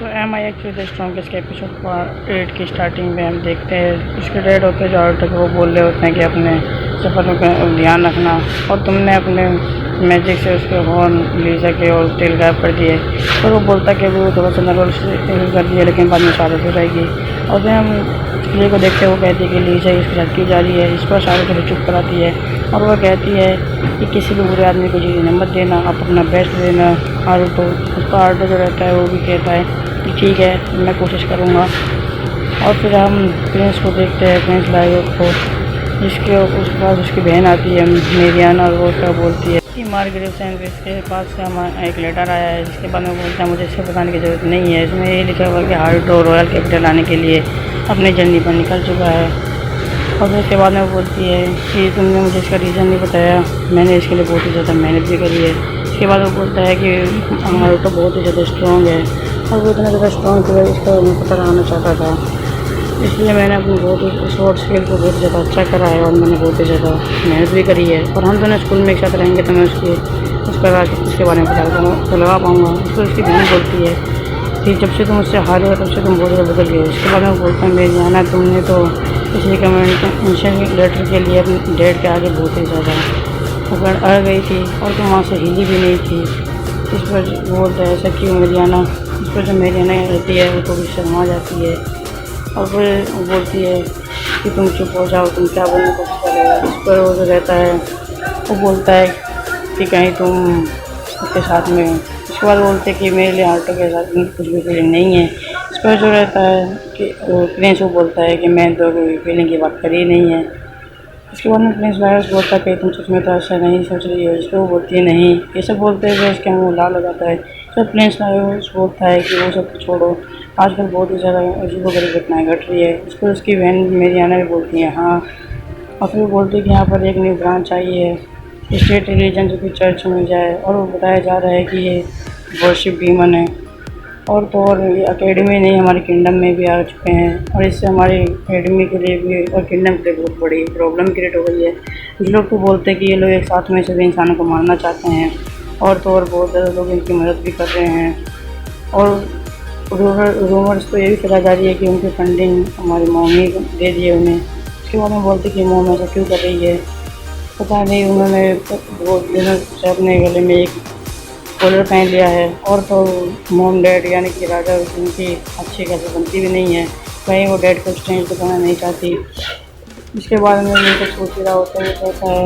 तो MI actually the strongest episode part 8 की starting में हम देखते हैं उसके डेड होते हैं जो तक वो बोल रहे होते हैं कि अपने सफ़रों का ध्यान रखना और तुमने अपने मैजिक से उसके हॉर्न ले सके और तेल गायब कर दिए। और वो बोलता कि वो थोड़ा सा नर्वस कर दिया लेकिन बाद में शारद हो जाएगी। और फिर हम ली को देखते हैं वो कहती है कि लीजा इसके साथ की जा रही है। इस पर शारद को चुप कराती है और वह कहती है कि किसी भी बुरे आदमी को जीने मत देना, आप अपना बेस्ट देना। आर्टो उसका आर्टो जो रहता है वो भी कहता है कि ठीक है मैं कोशिश करूँगा। और फिर हम प्रिंस को देखते हैं, प्रिंस लाइव को, जिसके उसके पास उसकी बहन आती है मेरियाना और वो क्या बोलती है कि मार्गरेट सैंडविच के पास से हमारा एक लेटर आया है जिसके बारे में बोलता है मुझे इससे बताने की ज़रूरत नहीं है। इसमें ये लिखा हुआ है कि हार्टो रॉयल कैपिटल आने के लिए अपनी जर्नी पर निकल चुका है। और उसके बाद में वो बोलती है कि तुमने मुझे इसका रीज़न नहीं बताया, मैंने इसके लिए बहुत ही ज़्यादा मेहनत भी करी है। उसके बाद वो बोलता है कि हार्टो बहुत ही ज़्यादा स्ट्रॉन्ग है और वो इतना ज़्यादा स्ट्रॉन्ग था इसका मैं पता लगाना चाहता था, इसलिए मैंने अपनी बहुत ही शॉर्ट स्केल को बहुत ज़्यादा अच्छा करा है और मैंने बहुत ही ज़्यादा मेहनत भी करी है। और हम दोनों स्कूल में एक साथ रहेंगे तो मैं उसके बारे में पता लगा पाऊँगा। उसको उसकी बहन बोलती है कि जब से तुम उससे हारे हो तब से तुम बहुत ज़्यादा बदल गए। उसके बाद में बोलता है मेरी जाना तुमने तो इस रिकमेंडेशन लेटर के लिए अपनी डेट के आगे बहुत ही ज़्यादा अगर अड़ गई थी और तुम वहाँ से हिली भी नहीं थी। इस पर बोलता है ऐसा क्यों मेरियाना। इस पर जो मेरियाना रहती है वो थोड़ी शर्मा जाती है और फिर बोलती है कि तुम चुप हो जाओ, तुम क्या बोलने को करेगा। इस पर वो जो रहता है वो बोलता है कि कहीं तुम उसके साथ में। उसके बाद बोलते हैं कि मेरे लिए आर्टो के साथ कुछ भी फीलिंग नहीं है। इस पर जो रहता है कि प्रिंस वो बोलता है कि मैं तो कोई फीलिंग की बात करी नहीं है। इसके बाद में प्रिंस वायरस बोलता है कि तुम सच में तो ऐसा नहीं सोच रही हो। इसको वो बोलती है नहीं। ये सब बोलते हुए इसके मुँह लाल हो जाता है। तो प्रिंस वायरस बोलता है कि वो सब छोड़ो, आजकल बहुत ही ज़्यादा अजीबोगरीब घटनाएँ घट रही है। इस पर उसकी बहन मेरियाना भी बोलती है हाँ। और फिर बोलती है कि यहाँ पर एक न्यू ब्रांच आई है, स्टेट रिलीजन जो कि चर्च में जाए। और वो बताया जा रहा है कि ये वर्शिप डीमन है। और तो और ये अकेडमी नहीं हमारे किंगडम में भी आ चुके हैं और इससे हमारी अकेडमी के लिए भी और किंगडम के लिए बहुत बड़ी प्रॉब्लम क्रिएट हो गई है। कुछ लोग तो बोलते हैं कि ये लोग एक साथ में सभी इंसानों को मारना चाहते हैं और तो और बहुत ज़्यादा लोग इनकी मदद भी कर रहे हैं। और रूमर्स तो ये भी फैला जा रही है कि उनकी फंडिंग हमारी मम्मी दे दी है उन्हें। उसके बाद में बोलते कि मोम ऐसा क्यों कर रही है, पता नहीं। उन्होंने बहुत दिनों से अपने गले में एक कॉलर पहन लिया है और तो मोम डैड यानी कि राजा उनकी अच्छी खासी बनती भी नहीं है, कहीं वो डैड को चेंज तो करना नहीं चाहती। इसके बाद में उनको सोच रहा होता है कहता है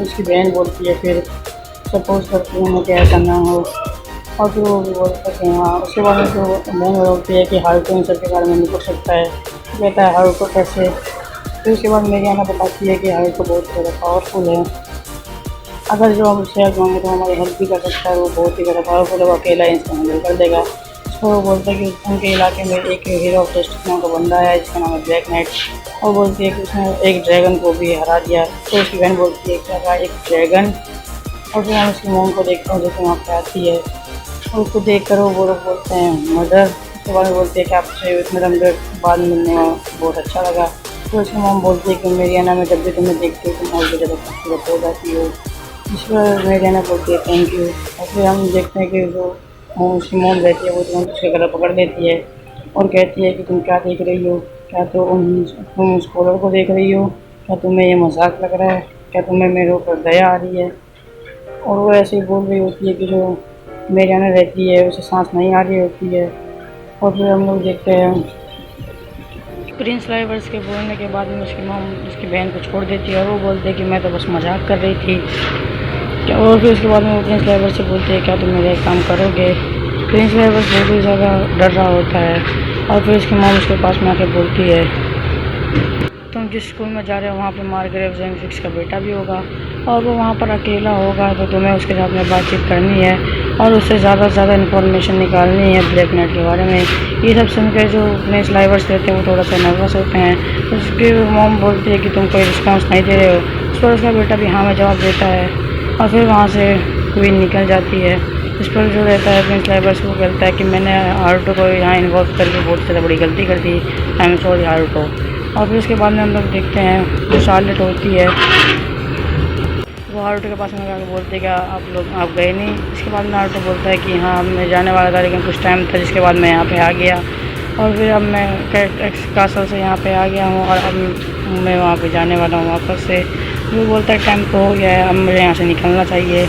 उसकी बहन बोलती है फिर सपोज करती है कि ऐसा ना हो। और फिर वो भी बोलता है हाँ। उसके बाद में तो बहन बोलती है कि हार्टो इन सब के बारे में नहीं पूछ सकता है, कहता है हार्टो कैसे। फिर उसके बाद मेरियाना बताती है कि हार्टो बहुत ज़्यादा पावरफुल है, अगर जो हम उससे हेल्प मांगे तो हमारी हेल्प भी कर सकता है। वो बहुत ही ज़्यादा पावरफुल है, वो अकेला इंसान हैंडल कर देगा। इसको वो बोलता है कि उनके इलाके में एक हीरो ऑफ जस्टिस नाम का बंदा है जिसका नाम है ब्लैक नाइट। और बोलती है कि उसने एक ड्रैगन को भी हरा दिया। तो उसकी बहन बोलती है क्या एक ड्रैगन। और फिर हम उसकी मोम को देखते हैं जो कि वहाँ पर आती है और उसको देख कर वो लोग बोलते हैं मदर। उसके बाद में बोलती है कि आपसे इतने लंबे बाद मिलने में बहुत अच्छा लगा। तो उसकी मोम बोलती है कि मेरियाना में जब भी तुम्हें देखती हो तुम और भी ज़्यादा खूबसूरत हो जाती हो। इस पर मेरियाना बोलती है थैंक यू। और फिर हम देखते हैं कि जो उसकी मोम रहती है वो तुरंत उसके गला पकड़ लेती है और कहती है कि तुम क्या देख रही हो, क्या तो तुम उस कॉलर को देख रही हो, क्या तुम्हें ये मजाक लग रहा है, क्या तुम्हें मेरे ऊपर दया आ रही है। और वो ऐसे ही बोल रही होती है कि जो मेरियाना रहती है उसे सांस नहीं आ रही होती है। और फिर हम लोग देखते हैं प्रिंस लाइवर्स के बोलने के बाद में उसकी मोम उसकी बहन को छोड़ देती है और वो बोलते हैं कि मैं तो बस मजाक कर रही थी क्या। और फिर उसके बाद में वो प्रिंस लाइवर्स से बोलते हैं क्या तुम मेरा एक काम करोगे। प्रिंस लाइवर्स बहुत ही ज़्यादा डर रहा होता है और फिर उसकी मोम उसके पास में आके बोलती है तुम जिस स्कूल में जा रहे हो वहाँ पे मार्गरेट सैंडविच का बेटा भी होगा और वो वहाँ पर अकेला होगा तो तुम्हें उसके साथ में बातचीत करनी है और उससे ज़्यादा से ज़्यादा इन्फॉर्मेशन निकालनी है ब्लैक नाइट के बारे में। ये सब सुनकर जो प्रिंस लाइवर्स रहते हैं वो थोड़ा सा नर्वस होते हैं। उसकी मोम बोलती है कि तुम कोई रिस्पॉन्स नहीं दे रहे हो। उस पर उसका बेटा भी हाँ में जवाब देता है और फिर वहाँ से क्वीन निकल जाती है। इस पर जो रहता है प्रिंस लाइवर्स वो कहता है कि मैंने आर्टो को यहाँ इन्वॉल्व करके बहुत ज़्यादा बड़ी गलती कर दी, आई एम सॉरी आर्टो। और फिर उसके बाद में हम लोग देखते हैं जो शार्लेट होती है वो वो ऑटो के पास में जाकर बोलते क्या आप गए नहीं। इसके बाद में ऑटो बोलता है कि हाँ मैं जाने वाला था लेकिन कुछ टाइम था, जिसके बाद मैं यहाँ पे आ गया और फिर अब मैं कासल से यहाँ पे आ गया हूँ और अब मैं वहाँ पे जाने वाला हूँ वापस से। वो बोलता है टाइम तो हो गया है, अब मुझे यहाँ से निकलना चाहिए।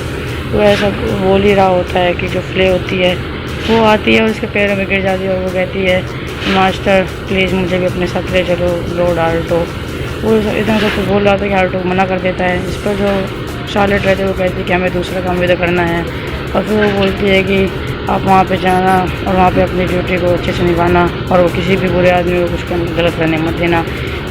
वो ऐसा बोल ही रहा होता है कि जो फ्ले होती है वो आती है और उसके पैरों में गिर जाती है और वो कहती है मास्टर प्लीज़ मुझे भी अपने साथ ले चलो लॉर्ड आल्टो। वो इतना सब कुछ बोल रहा था कि आल्टो मना कर देता है। इस पर जो शार्लेट रहती है वो कहती है कि हमें दूसरा काम भी तो करना है और फिर वो बोलती है कि आप वहाँ पे जाना और वहाँ पे अपनी ड्यूटी को अच्छे से निभाना और वो किसी भी बुरे आदमी को कुछ गलत करने मत देना।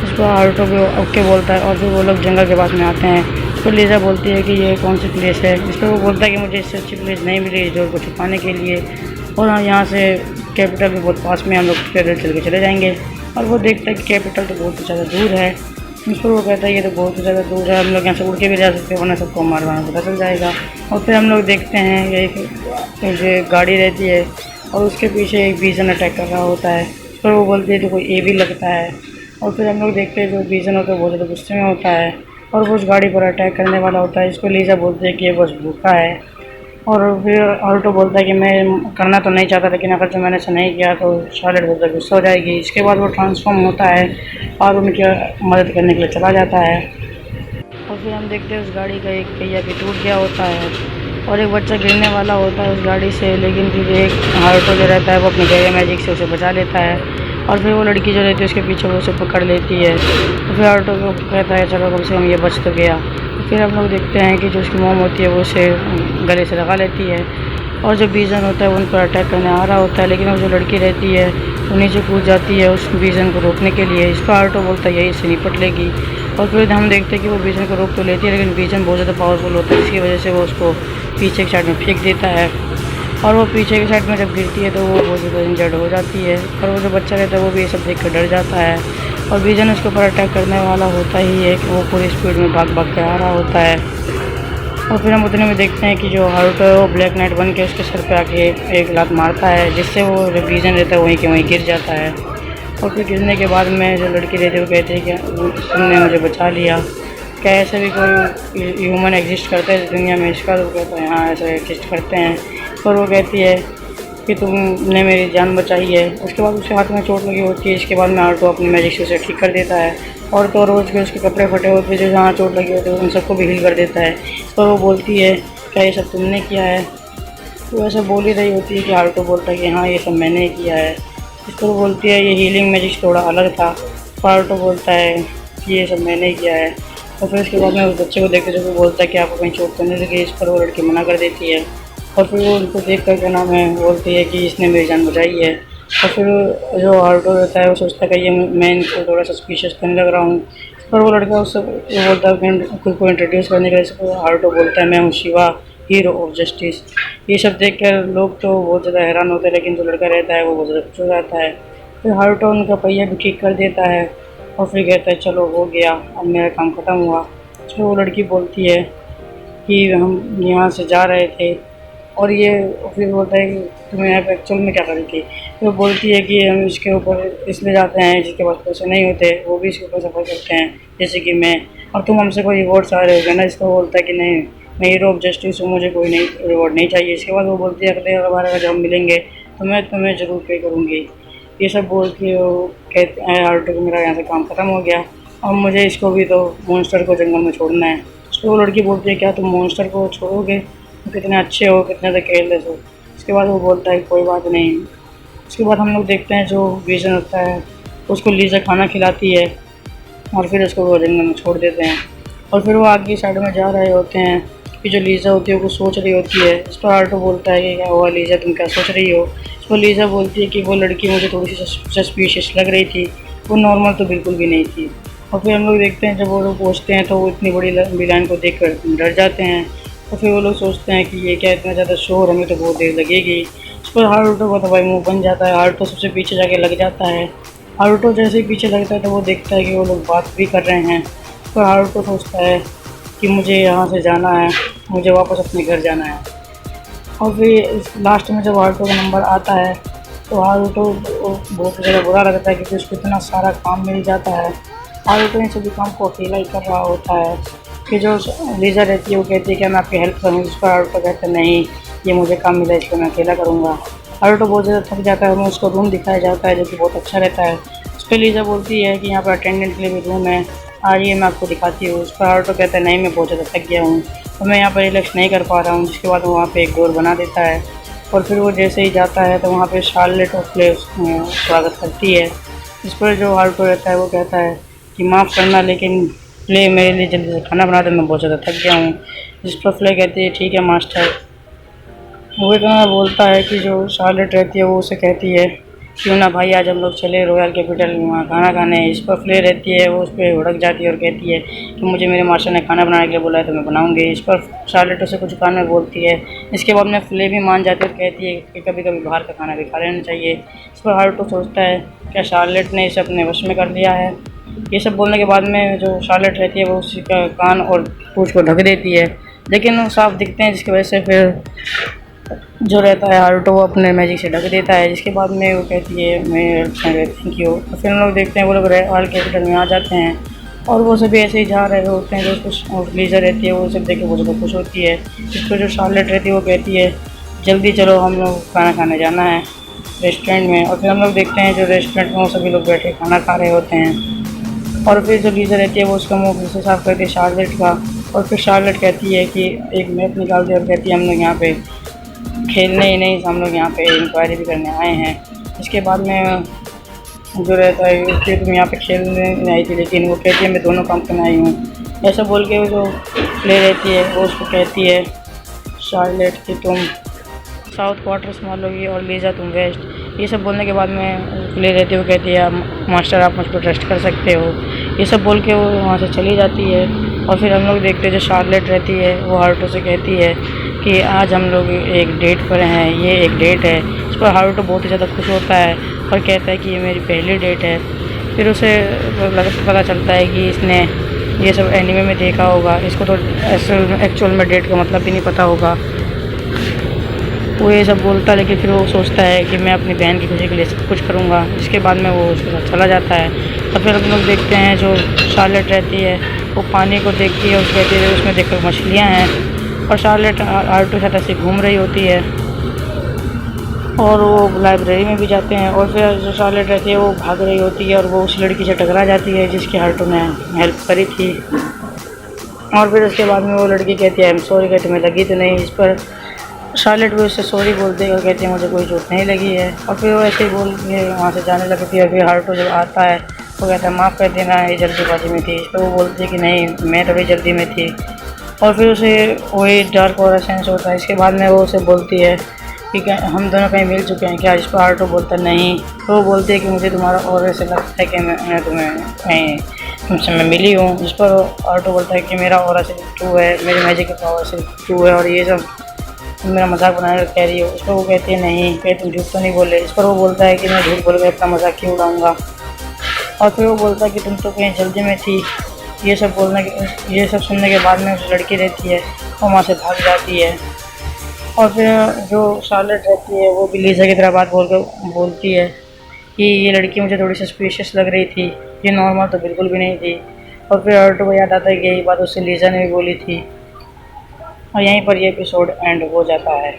इस पर आल्टो को ओके बोलता है और फिर वो लोग जंगल के पास में आते हैं। तो लीजा बोलती है कि ये कौन सी प्लेस है। इस पर वो बोलता है कि मुझे इससे अच्छी प्लेस नहीं मिली जो को छुपाने के लिए, और यहाँ से कैपिटल भी बहुत पास में, हम लोग पैदल चल के चले जाएंगे। और वो देखता है कि कैपिटल तो बहुत ज़्यादा दूर है। इस पर वो कहता है ये तो बहुत ज़्यादा दूर है, हम लोग यहाँ से उड़ के भी जा सकते हैं वरना सबको मारवाना पता चल जाएगा। और फिर हम लोग देखते हैं एक गाड़ी रहती है और उसके पीछे एक बीजन अटैक कर रहा होता है। फिर वो बोलती है तो कोई ए भी लगता है और फिर हम लोग देखते हैं जो बीजन होता है बहुत ज़्यादा गुस्से में होता है और वो उस गाड़ी पर अटैक करने वाला होता है। इसको लीजा बोलती है कि ये बस भूखा है और फिर ऑल्टो बोलता है कि मैं करना तो नहीं चाहता लेकिन अगर जो मैंने ऐसा नहीं किया तो शार्लेट बोलता है गुस्सा हो जाएगी। इसके बाद वो ट्रांसफॉर्म होता है और उनकी मदद करने के लिए चला जाता है। और फिर हम देखते हैं उस गाड़ी का एक पहिया भी टूट गया होता है और एक बच्चा गिरने वाला होता है उस गाड़ी से, लेकिन फिर एक ऑल्टो जो रहता है वो अपने गहरे मैजिक से उसे बचा लेता है और फिर वो लड़की जो रहती है उसके पीछे वो उसे पकड़ लेती है। तो फिर ऑल्टो को कहता है चलो कम से कम ये बच तो गया। फिर हम लोग देखते हैं कि जो उसकी मोम होती है वो उसे गले से लगा लेती है और जो बीजन होता है वो उन पर अटैक करने आ रहा होता है, लेकिन वो जो लड़की रहती है वो नीचे कूद जाती है उस बीजन को रोकने के लिए। इस पर ऑल्टो बोलता है यही से निपट लेगी और फिर हम देखते हैं कि वो बीजन को रोक तो लेती है लेकिन बीजन बहुत ज़्यादा पावरफुल होता है, जिसकी वजह से वो उसको पीछे की साइड में फेंक देता है और वो पीछे की साइड में जब गिरती है तो वो बहुत ज़्यादा इंजर्ड हो जाती है। और वो जो बच्चा रहता है वो भी ये सब देख कर डर जाता है और बीजन उसके ऊपर अटैक करने वाला होता ही है कि वो पूरी स्पीड में भाग भाग के आ रहा होता है। और फिर हम उतने में देखते हैं कि जो ऑल्टो है वो ब्लैक नाइट बन के उसके सर पे आके एक लात मारता है, जिससे वो जो बीजन रहता है वहीं के वहीं गिर जाता है। और फिर गिरने के बाद में जो लड़की रहती है वो कहती है कि तुमने मुझे बचा लिया, क्या ऐसे भी कोई ह्यूमन एग्जिस्ट करता है इस दुनिया में। इसका तो कहता है हाँ ऐसे एग्जिस्ट करते हैं। और वो कहती है कि तुमने मेरी जान बचाई है। उसके बाद उसके हाथ में चोट लगी होती है। इसके बाद में ऑल्टो अपनी मैजिक से उसे ठीक कर देता है और तो रोज़ के उसके कपड़े फटे होते हैं जो जहाँ चोट लगी होती है उन सबको भी हील कर देता है। और वो बोलती है क्या ये सब तुमने किया है। तो ऐसा बोल ही रही होती है कि ऑल्टो बोलता है कि हाँ ये सब मैंने किया है। इस पर वो बोलती है ये हीलिंग मैजिक थोड़ा अलग था। ऑल्टो बोलता है कि ये सब मैंने किया है। और फिर उसके बाद में उस बच्चे को देखते जो वो बोलता है कि आपको कहीं चोट करने लगी। इस पर वो लड़की मना कर देती है और फिर वो उनको देख कर क्या नाम है बोलती है कि इसने मेरी जान बचाई है। और फिर जो ऑल्टो रहता है वो सोचता है कि ये मैं इनको थोड़ा सस्पिशियस करने लग रहा हूँ। पर वो लड़का उससे वो बोलता है खुद को इंट्रोड्यूस करने के लिए। ऑल्टो बोलता है मैं हूँ शिवा, हीरो ऑफ जस्टिस। ये सब देख कर लोग तो बहुत ज़्यादा हैरान होते हैं लेकिन जो लड़का रहता है वो बहुत ज़्यादा खुश हो जाता है। फिर ऑल्टो उनका पहिया भी ठीक कर देता है और फिर कहता है चलो हो गया, अब मेरा काम ख़त्म हुआ। फिर वो लड़की बोलती है कि हम यहाँ से जा रहे थे और ये फिर बोलता है कि तुम्हें यहाँ पे एक्चुअल में क्या करी थी। तो बोलती है कि हम इसके ऊपर इसलिए जाते हैं जिसके पास पैसे नहीं होते वो भी इसके ऊपर सफ़र करते हैं जैसे कि मैं, और तुम हमसे कोई रिवॉर्ड चाह रहे हो ना। इसको बोलता है कि नहीं मैं हीरो ऑफ जस्टिस हूँ, मुझे कोई नहीं रिवॉर्ड नहीं चाहिए। इसके बाद वो बोलती है अगले बार अगर जब हम मिलेंगे तो मैं तुम्हें ज़रूर पे करूँगी। ये सब बोल के वो कहते हैं ऑल्टो को मेरा यहाँ से काम ख़त्म हो गया और मुझे इसको भी तो मॉन्स्टर को जंगल में छोड़ना है। तो वो लड़की बोलती है क्या तुम मॉन्स्टर को छोड़ोगे, कितने अच्छे हो, कितने तो केयरलेस हो। इसके बाद वो बोलता है कोई बात नहीं। उसके बाद हम लोग देखते हैं जो विजन होता है उसको लीजा खाना खिलाती है और फिर उसको वो जंगल में छोड़ देते हैं। और फिर वो आगे की साइड में जा रहे होते हैं कि जो लीजा होती है वो सोच रही होती है। इस पर ऑल्टो बोलता है कि क्या हुआ लीजा तुम क्या सोच रही हो। इस पर लीजा बोलती है कि वो लड़की मुझे थोड़ी सी सस्पिशियस लग रही थी, वो नॉर्मल तो बिल्कुल भी नहीं थी। और फिर हम लोग देखते हैं जब वो लोग पहुँचते हैं तो वो इतनी बड़ी लंबी लाइन को देख कर डर जाते हैं और फिर वो लोग सोचते हैं कि ये क्या इतना ज़्यादा शोर, हमें तो बहुत देर लगेगी। इस पर ऑल्टो का तो भाई मुँह बन जाता है। ऑल्टो सबसे पीछे जाके लग जाता है। ऑल्टो जैसे ही पीछे लगता है तो वो देखता है कि वो लोग बात भी कर रहे हैं। तो ऑल्टो सोचता है कि मुझे यहाँ से जाना है, मुझे वापस अपने घर जाना है। और फिर लास्ट में जब ऑल्टो का नंबर आता है तो ऑल्टो बहुत ज़्यादा बुरा लगता है क्योंकि उसको इतना सारा काम मिल जाता है। ऑल्टो इन सभी काम को अकेला ही कर रहा होता है। कि जो लीज़ा रहती है वो कहती है कि मैं आपकी हेल्प करूँगी, जिस पर हारुतो कहता है नहीं, ये मुझे काम मिला इसको मैं अकेला करूँगा। हारुतो बहुत ज़्यादा थक जाता है, हमें उसको रूम दिखाया जाता है जो कि बहुत अच्छा रहता है। उस पर लीज़ा बोलती है कि यहाँ पर अटेंडेंट के लिए भी रूम है, आइए मैं आपको दिखाती हूँ। उस पर हारुतो कहता है नहीं, मैं बहुत ज़्यादा थक गया हूँ तो मैं यहाँ पर रिलैक्स नहीं कर पा रहा हूँ। जिसके बाद वो वहाँ पर एक डोर बना देता है और फिर वो जैसे ही जाता है तो वहाँ पर शार्लेट और फ्ले स्वागत करती है। इस पर जो हारुतो रहता है वो कहता है कि माफ़ करना, लेकिन फ्ले मेरे लिए जल्दी से खाना बना दे, मैं बहुत ज़्यादा थक गया हूँ। जिस पर फ्ले कहती है ठीक है मास्टर। वो इतना बोलता है कि जो शार्लेट रहती है वो उसे कहती है क्यों ना भाई आज हम लोग चले रॉयल कैपिटल वहाँ खाना खाने। इस पर फ्ले रहती है वो उस पर भड़क जाती है और कहती है कि मुझे मेरे मास्टर ने खाना बनाने के लिए बोला है तो मैं बनाऊँगी। इस पर शार्लेट उसे कुछ कान में बोलती है। इसके बाद में फ्ले भी मान जाती है और कहती है कि कभी कभी बाहर का खाना भी खा लेना चाहिए। इस पर हारुतो सोचता है क्या शार्लेट ने इसे अपने वश में कर लिया है। ये सब बोलने के बाद में जो शार्लेट रहती है वो उसी का कान और पूँछ को ढक देती है, लेकिन वो साफ दिखते हैं, जिसकी वजह से फिर जो रहता है हारुतो वो अपने मैजिक से ढक देता है। जिसके बाद में वो कहती है मैं थैंक यू। तो फिर हम लोग देखते हैं वो लोग रॉयल कैपिटल में आ जाते हैं और वो सभी ऐसे ही जा रहे होते हैं। जो कुछ लीज़ा रहती है वो सब देख के बहुत ज़्यादा खुश होती है। इस पर जो शार्लेट रहती है वो कहती है जल्दी चलो हम लोग खाना खाने जाना है रेस्टोरेंट में। और फिर हम लोग देखते हैं जो रेस्टोरेंट में वो सभी लोग बैठे खाना खा रहे होते हैं और फिर जो लीज़ा रहती है वो उसका मुँह फिर से साफ करती है शार्लेट का। और फिर शार्लेट कहती है कि एक मैप निकालती है और कहती है हम लोग यहाँ पे खेलने ही नहीं, हम लोग यहाँ पे इंक्वायरी भी करने आए हैं। इसके बाद में जो रहता है कि तुम यहाँ पे खेलने नहीं आई थी, लेकिन वो कहती है मैं दोनों काम करने आई हूँ। ऐसा बोल के वो जो प्ले रहती है वो उसको कहती है शार्लेट कि तुम साउथ क्वार्टर संभालोगी और लीज़ा तुम वेस्ट। ये सब बोलने के बाद में प्ले रहती है वो कहती है मास्टर आप मुझ पर ट्रस्ट कर सकते हो। ये सब बोल के वो वहाँ से चली जाती है। और फिर हम लोग देखते हैं जो शार्लेट रहती है वो हारुतो से कहती है कि आज हम लोग एक डेट पर हैं, ये एक डेट है। इस पर हारुतो बहुत ही ज़्यादा खुश होता है और कहता है कि ये मेरी पहली डेट है। फिर उसे पता चलता है कि इसने ये सब एनीमे में देखा होगा, इसको तो एक्चुअल में डेट का मतलब भी नहीं पता होगा। वो ये सब बोलता है, लेकिन फिर वो सोचता है कि मैं अपनी बहन की खुशी के लिए सब कुछ करूँगा। इसके बाद में वो उसके साथ चला जाता है। और फिर हम लोग देखते हैं जो शार्लेट रहती है वो पानी को देखती है और कहती है उसमें देखकर मछलियाँ हैं। और शार्लेट हारुतो के साथ ऐसे घूम रही होती है और वो लाइब्रेरी में भी जाते हैं। और फिर जो शार्लेट रहती है वो भाग रही होती है और वो उस लड़की से टकरा जाती है जिसकी हारुतो ने हेल्प करी थी। और फिर उसके बाद में वो लड़की कहती है आई एम सॉरी, कहती मैं लगी तो नहीं। इस पर शार्लेट भी उससे सॉरी बोलती है और कहती है मुझे कोई चोट नहीं लगी है। और फिर वो ऐसे ही बोल के वहाँ से जाने लगती है। और फिर हारुतो जब आता है वो कहता है माफ़ कर देना, ये जल्दीबाजी में थी। इस पर वो बोलती है कि नहीं मैं थोड़ी जल्दी में थी। और फिर उसे वही डार्क वाला सेंस होता है। इसके बाद में वो उसे बोलती है कि हम दोनों कहीं मिल चुके हैं क्या। इस पर हारुतो बोलता नहीं। तो वो बोलती है कि मुझे तुम्हारा और ऐसे लगता है कि मैं तुम्हें कहीं तुमसे मैं मिली हूँ। इस पर हारुतो बोलता है कि मेरा और सिर्फ 2 है, मेरी मैजिक की पावर सिर्फ 2 है और ये सब तुम मेरा मजाक बनाने कह रही हो। इस पर वो कहती है नहीं, कहीं तुम झूठ तो नहीं बोले। इस पर वो बोलता है कि मैं झूठ बोल के अपना मजाक क्यों उड़ाऊँगा। और फिर वो बोलता है कि तुम तो कहीं जल्दी में थी। ये सब सुनने के बाद में उस लड़की रहती है वो वहाँ से भाग जाती है। और फिर जो शार्लेट रहती है वो भी लीज़ा की तरह बात बोलती है कि ये लड़की मुझे थोड़ी सस्पिशियस लग रही थी, ये नॉर्मल तो बिल्कुल भी नहीं थी। और फिर हारुतो को याद आता है कि यही बात उससे लीज़ा ने भी बोली थी। और यहीं पर ये एपिसोड एंड हो जाता है।